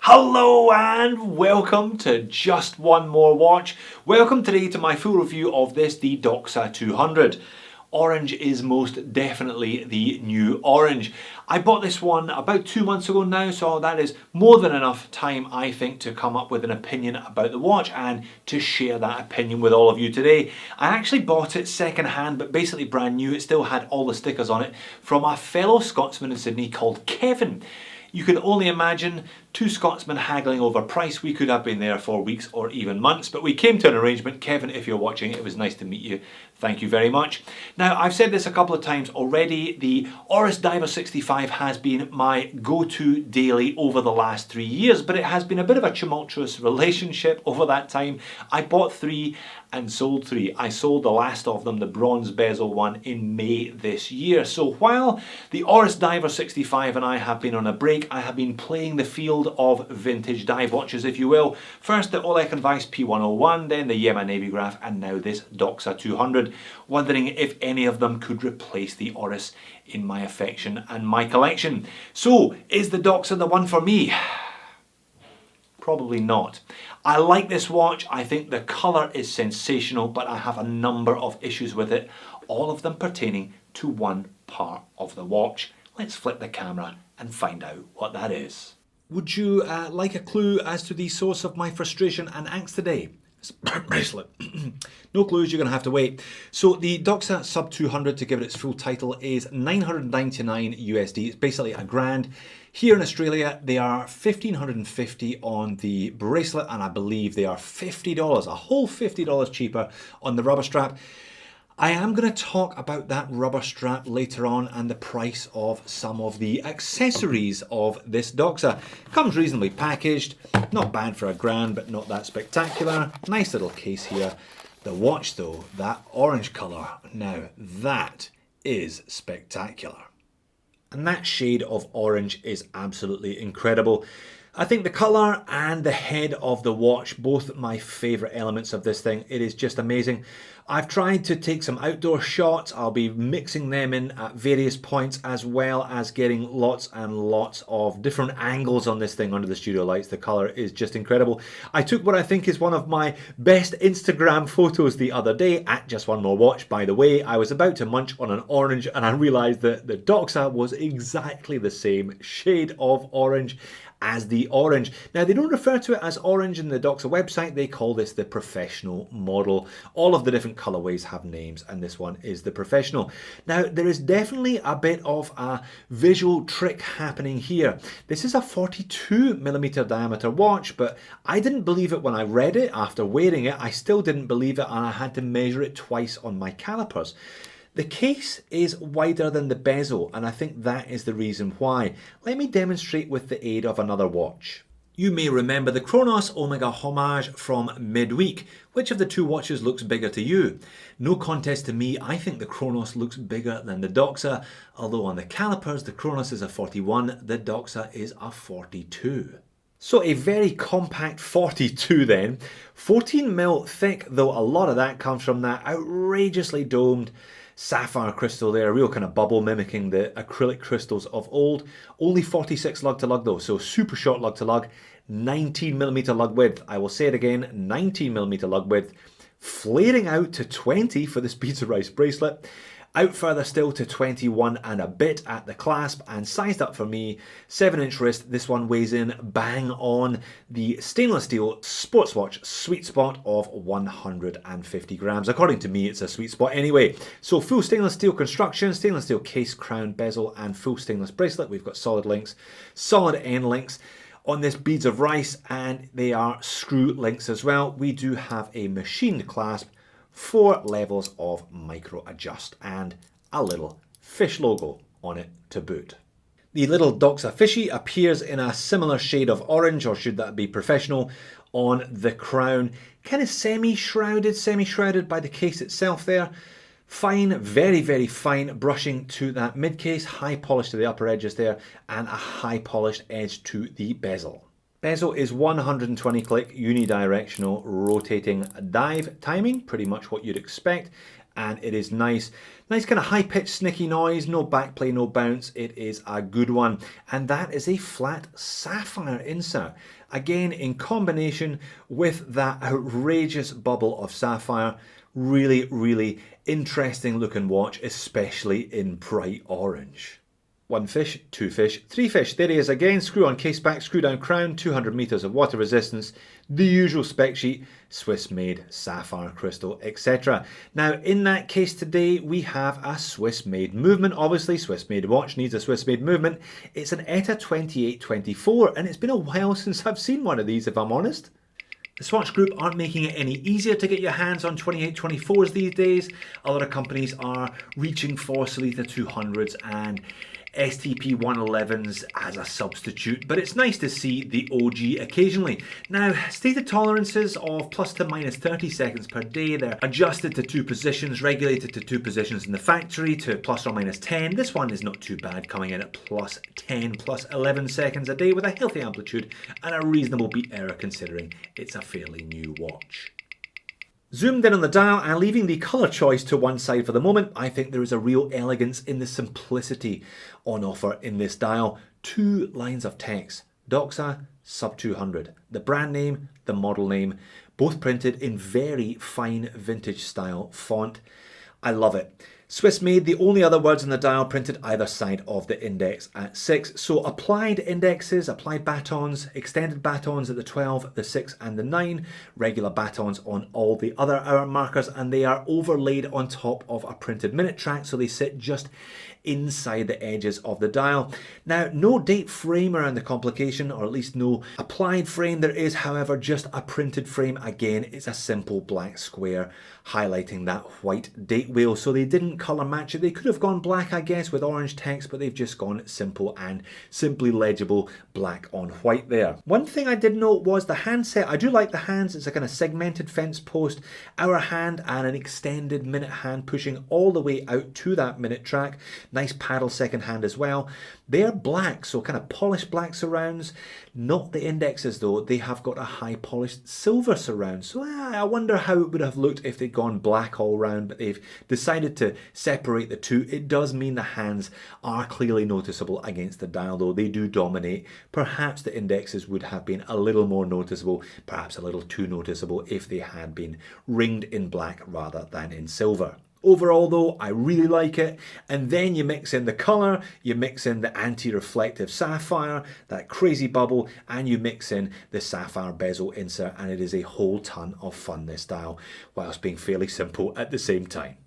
Hello and welcome to Just One More Watch. Welcome today to my full review of this, the Doxa 200. Orange is most definitely the new orange. I bought this one about 2 months ago now, so that is more than enough time, I think, to come up with an opinion about the watch and to share that opinion with all of you today. I actually bought it second hand, but basically brand new. It still had all the stickers on it from a fellow Scotsman in Sydney called Kevin. You can only imagine two Scotsmen haggling over price. We could have been there for weeks or even months, but we came to an arrangement. Kevin, if you're watching, it was nice to meet you. Thank you very much. Now, I've said this a couple of times already. The Oris Diver 65 has been my go-to daily over the last 3 years, but it has been a bit of a tumultuous relationship over that time. I bought 3 and sold 3. I sold the last of them, the bronze bezel one, in May this year. So while the Oris Diver 65 and I have been on a break, I have been playing the field of vintage dive watches, if you will. First the Rolex and Weiss P101, then the Yema Navigraph, and now this Doxa 200. Wondering if any of them could replace the Oris in my affection and my collection. So, is the Doxa the one for me? Probably not. I like this watch. I think the colour is sensational, but I have a number of issues with it, all of them pertaining to one part of the watch. Let's flip the camera and find out what that is. Would you like a clue as to the source of my frustration and angst today? It's a bracelet. No clues, you're going to have to wait. So the Doxa Sub 200, to give it its full title, is $999 USD. It's basically a grand. Here in Australia, they are $1,550 on the bracelet, and I believe they are $50, a whole $50 cheaper on the rubber strap. I am going to talk about that rubber strap later on and the price of some of the accessories of this Doxa. Comes reasonably packaged, not bad for a grand, but not that spectacular. Nice little case here. The watch though, that orange colour, now that is spectacular. And that shade of orange is absolutely incredible. I think the colour and the head of the watch, both my favourite elements of this thing. It is just amazing. I've tried to take some outdoor shots. I'll be mixing them in at various points, as well as getting lots and lots of different angles on this thing under the studio lights. The colour is just incredible. I took what I think is one of my best Instagram photos the other day at Just One More Watch, by the way. I was about to munch on an orange and I realised that the Doxa was exactly the same shade of orange as the orange. Now, they don't refer to it as orange in the Doxa website. They call this the professional model. All of the different colorways have names, and this one is the professional. Now, there is definitely a bit of a visual trick happening here. This is a 42mm diameter watch, but I didn't believe it when I read it. After wearing it, I still didn't believe it, and I had to measure it twice on my calipers. The case is wider than the bezel, and I think that is the reason why. Let me demonstrate with the aid of another watch. You may remember the Chronos Omega Homage from midweek. Which of the two watches looks bigger to you? No contest to me, I think the Chronos looks bigger than the Doxa, although on the calipers the Chronos is a 41, the Doxa is a 42. So a very compact 42 then, 14mm thick, though a lot of that comes from that outrageously domed sapphire crystal there, a real kind of bubble mimicking the acrylic crystals of old. Only 46 lug to lug though, so super short lug to lug. 19mm lug width. I will say it again, 19mm lug width. Flaring out to 20 for this beads of rice bracelet. Out further still to 21 and a bit at the clasp, and sized up for me, 7-inch wrist. This one weighs in bang on the stainless steel sports watch sweet spot of 150 grams. According to me, it's a sweet spot anyway. So full stainless steel construction, stainless steel case, crown, bezel, and full stainless bracelet. We've got solid links, solid end links on this beads of rice, and they are screw links as well. We do have a machined clasp, 4 levels of micro adjust, and a little fish logo on it to boot. The little Doxa fishy appears in a similar shade of orange, or should that be professional, on the crown. Kind of semi-shrouded by the case itself there. Fine, very, very fine brushing to that mid case, high polish to the upper edges there, and a high polished edge to the bezel. Bezel is 120 click unidirectional rotating dive timing, pretty much what you'd expect. and it is nice. Nice kind of high-pitched snicky noise, no backplay, no bounce. It is a good one. And that is a flat sapphire insert. Again, in combination with that outrageous bubble of sapphire. Really, really interesting looking watch, especially in bright orange. 1 fish, 2 fish, 3 fish. There he is again. Screw on case back, screw down crown, 200 meters of water resistance, the usual spec sheet, Swiss made, sapphire crystal, etc. Now in that case today we have a Swiss made movement. Obviously Swiss made watch needs a Swiss made movement. It's an ETA 2824 and it's been a while since I've seen one of these, if I'm honest. The Swatch Group aren't making it any easier to get your hands on 2824s these days. A lot of companies are reaching for Sellita 200s and STP 111s as a substitute, but it's nice to see the OG occasionally. Now, stated tolerances of plus to minus 30 seconds per day. They're adjusted to 2 positions, regulated to 2 positions in the factory to plus or minus 10. This one is not too bad, coming in at plus 10, plus 11 seconds a day with a healthy amplitude and a reasonable beat error considering it's a fairly new watch. Zoomed in on the dial and leaving the colour choice to one side for the moment, I think there is a real elegance in the simplicity on offer in this dial. 2 lines of text, Doxa Sub 200, the brand name, the model name, both printed in very fine vintage style font. I love it. Swiss made, the only other words on the dial printed either side of the index at 6. So applied indexes, applied batons, extended batons at the 12, the 6 and the 9, regular batons on all the other hour markers, and they are overlaid on top of a printed minute track, so they sit just inside the edges of the dial. Now, no date frame around the complication, or at least no applied frame. There is, however, just a printed frame. Again, it's a simple black square highlighting that white date wheel. So they didn't colour match it. They could have gone black, I guess, with orange text, but they've just gone simple and simply legible black on white there. One thing I did note was the handset. I do like the hands. It's a kind of segmented fence post, hour hand and an extended minute hand pushing all the way out to that minute track. Nice paddle second hand as well. They're black, so kind of polished black surrounds. Not the indexes though. They have got a high polished silver surround. So I wonder how it would have looked if they'd gone black all round, but they've decided to separate the two. It does mean the hands are clearly noticeable against the dial though. They do dominate. Perhaps the indexes would have been a little more noticeable, perhaps a little too noticeable if they had been ringed in black rather than in silver. Overall though, I really like it. And then you mix in the colour, you mix in the anti-reflective sapphire, that crazy bubble, and you mix in the sapphire bezel insert, and it is a whole ton of fun, this style, whilst being fairly simple at the same time.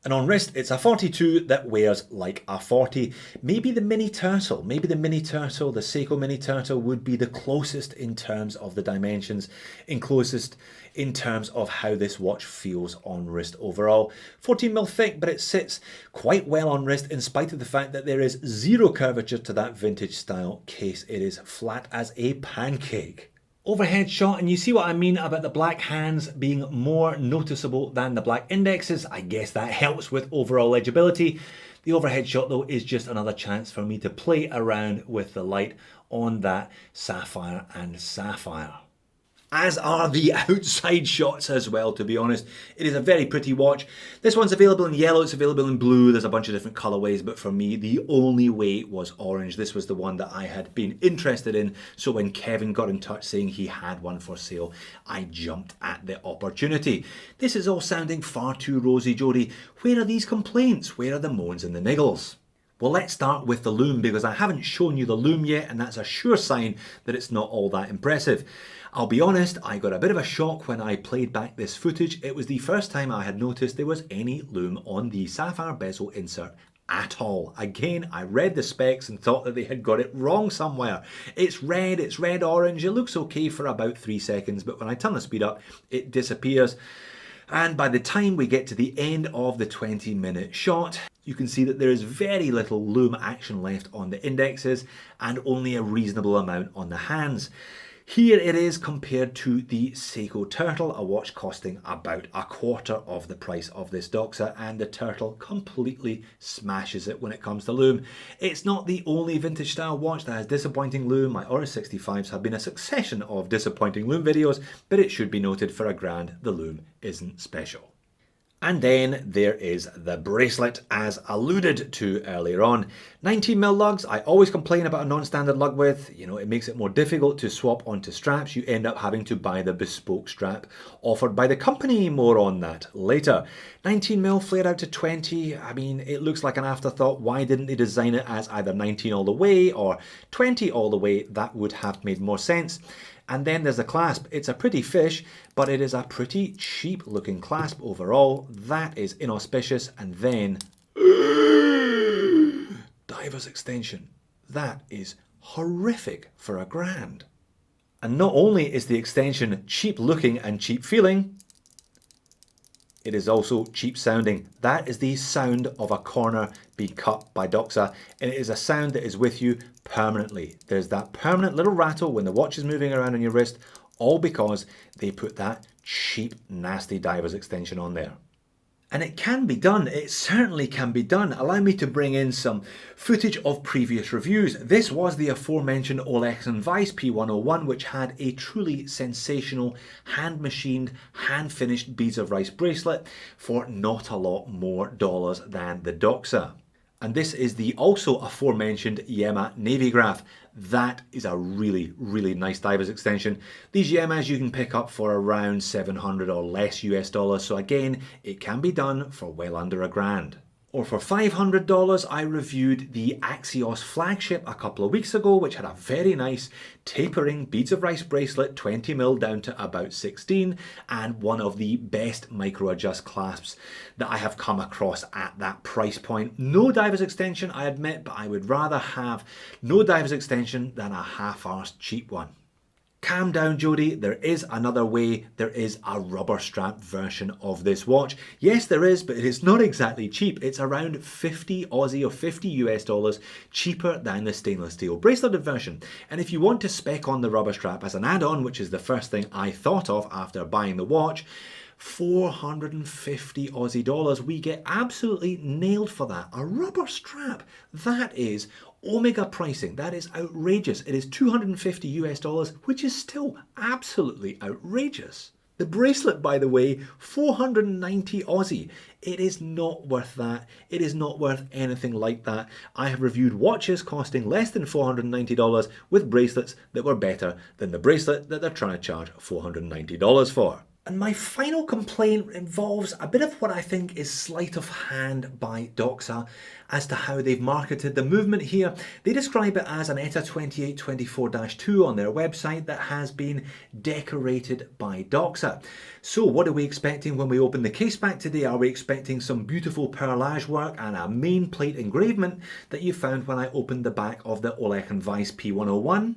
And on wrist, it's a 42 that wears like a 40. Maybe the Mini Turtle, the Seiko Mini Turtle would be the closest in terms of the dimensions, and closest in terms of how this watch feels on wrist overall. 14mm thick, but it sits quite well on wrist in spite of the fact that there is zero curvature to that vintage style case. It is flat as a pancake. Overhead shot, and you see what I mean about the black hands being more noticeable than the black indexes. I guess that helps with overall legibility. The overhead shot though is just another chance for me to play around with the light on that sapphire and sapphire. As are the outside shots as well, to be honest. It is a very pretty watch. This one's available in yellow, it's available in blue, there's a bunch of different colorways, but for me, the only way was orange. This was the one that I had been interested in, so when Kevin got in touch saying he had one for sale, I jumped at the opportunity. This is all sounding far too rosy, Jody. Where are these complaints? Where are the moans and the niggles? Well, let's start with the lume, because I haven't shown you the lume yet, and that's a sure sign that it's not all that impressive. I'll be honest, I got a bit of a shock when I played back this footage. It was the first time I had noticed there was any lume on the sapphire bezel insert at all. Again, I read the specs and thought that they had got it wrong somewhere. It's red orange, it looks okay for about 3 seconds, but when I turn the speed up, it disappears. And by the time we get to the end of the 20-minute shot, you can see that there is very little lume action left on the indexes and only a reasonable amount on the hands. Here it is compared to the Seiko Turtle, a watch costing about a quarter of the price of this Doxa, and the Turtle completely smashes it when it comes to lume. It's not the only vintage style watch that has disappointing lume. My Oris 65s have been a succession of disappointing lume videos, but it should be noted for a grand, the lume isn't special. And then there is the bracelet, as alluded to earlier on. 19mm lugs, I always complain about a non-standard lug width. You know, it makes it more difficult to swap onto straps. You end up having to buy the bespoke strap offered by the company. More on that later. 19mm flared out to 20. I mean, it looks like an afterthought. Why didn't they design it as either 19 all the way or 20 all the way? That would have made more sense. And then there's the clasp. It's a pretty fish, but it is a pretty cheap looking clasp overall. That is inauspicious. And then diver's extension. That is horrific for £1,000. And not only is the extension cheap looking and cheap feeling, it is also cheap sounding. That is the sound of a corner being cut by Doxa, and it is a sound that is with you permanently. There's that permanent little rattle when the watch is moving around on your wrist, all because they put that cheap, nasty diver's extension on there. And it can be done, it certainly can be done. Allow me to bring in some footage of previous reviews. This was the aforementioned Rolex and Vice P101, which had a truly sensational hand-machined, hand-finished beads of rice bracelet for not a lot more dollars than the Doxa. And this is the also aforementioned Yema Navigraph. That is a really, really nice diver's extension. These Yemas you can pick up for around 700 or less US dollars. So again, it can be done for well under £1,000. Or for $500, I reviewed the Axios flagship a couple of weeks ago, which had a very nice tapering beads of rice bracelet, 20mm down to about 16, and one of the best micro adjust clasps that I have come across at that price point. No diver's extension, I admit, but I would rather have no diver's extension than a half-arsed cheap one. Calm down, Jody, there is another way. There is a rubber strap version of this watch. Yes, there is, but it is not exactly cheap. It's around 50 Aussie or 50 US dollars cheaper than the stainless steel braceleted version. And if you want to spec on the rubber strap as an add-on, which is the first thing I thought of after buying the watch, 450 Aussie dollars, we get absolutely nailed for that. A rubber strap, that is Omega pricing. That is outrageous. It is 250 US dollars, which is still absolutely outrageous. The bracelet, by the way, 490 Aussie. It is not worth that. It is not worth anything like that. I have reviewed watches costing less than $490 with bracelets that were better than the bracelet that they're trying to charge $490 for. And my final complaint involves a bit of what I think is sleight of hand by Doxa as to how they've marketed the movement here. They describe it as an ETA 2824-2 on their website that has been decorated by Doxa. So what are we expecting when we open the case back today? Are we expecting some beautiful perlage work and a main plate engravement that you found when I opened the back of the Rolex and Vice P101?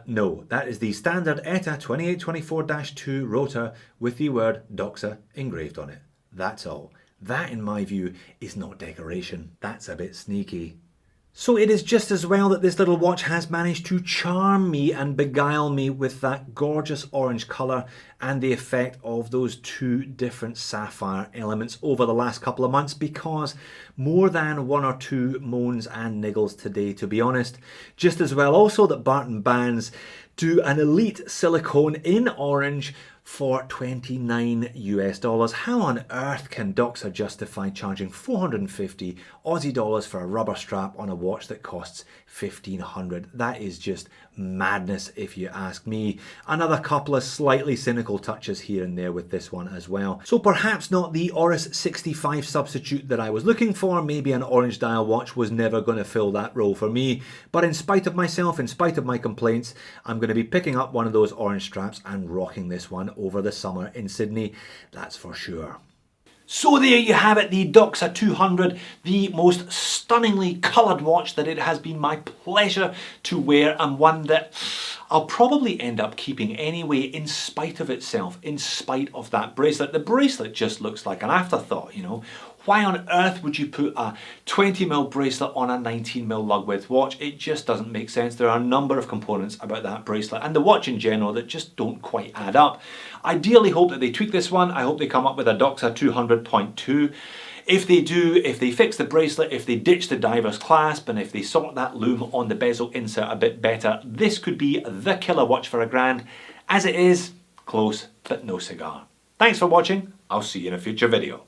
No, that is the standard ETA 2824-2 rotor with the word Doxa engraved on it. That's all. That, in my view, is not decoration. That's a bit sneaky. So it is just as well that this little watch has managed to charm me and beguile me with that gorgeous orange colour and the effect of those two different sapphire elements over the last couple of months, because more than one or two moans and niggles today, to be honest. Just as well also that Barton Bands do an elite silicone in orange for 29 US dollars. How on earth can Doxa justify charging 450 Aussie dollars for a rubber strap on a watch that costs 1500? That is just madness if you ask me. Another couple of slightly cynical touches here and there with this one as well. So perhaps not the Oris 65 substitute that I was looking for. Maybe an orange dial watch was never going to fill that role for me. But in spite of myself, in spite of my complaints, I'm going to be picking up one of those orange straps and rocking this one over the summer in Sydney, that's for sure. So there you have it, the Doxa 200, the most stunningly coloured watch that it has been my pleasure to wear, and one that I'll probably end up keeping anyway in spite of itself, in spite of that bracelet. The bracelet just looks like an afterthought, you know. Why on earth would you put a 20mm bracelet on a 19mm lug width watch? It just doesn't make sense. There are a number of components about that bracelet and the watch in general that just don't quite add up. I ideally hope that they tweak this one. I hope they come up with a Doxa 200.2. If they do, if they fix the bracelet, if they ditch the diver's clasp, and if they sort that loom on the bezel insert a bit better, this could be the killer watch for £1,000. As it is, close but no cigar. Thanks for watching. I'll see you in a future video.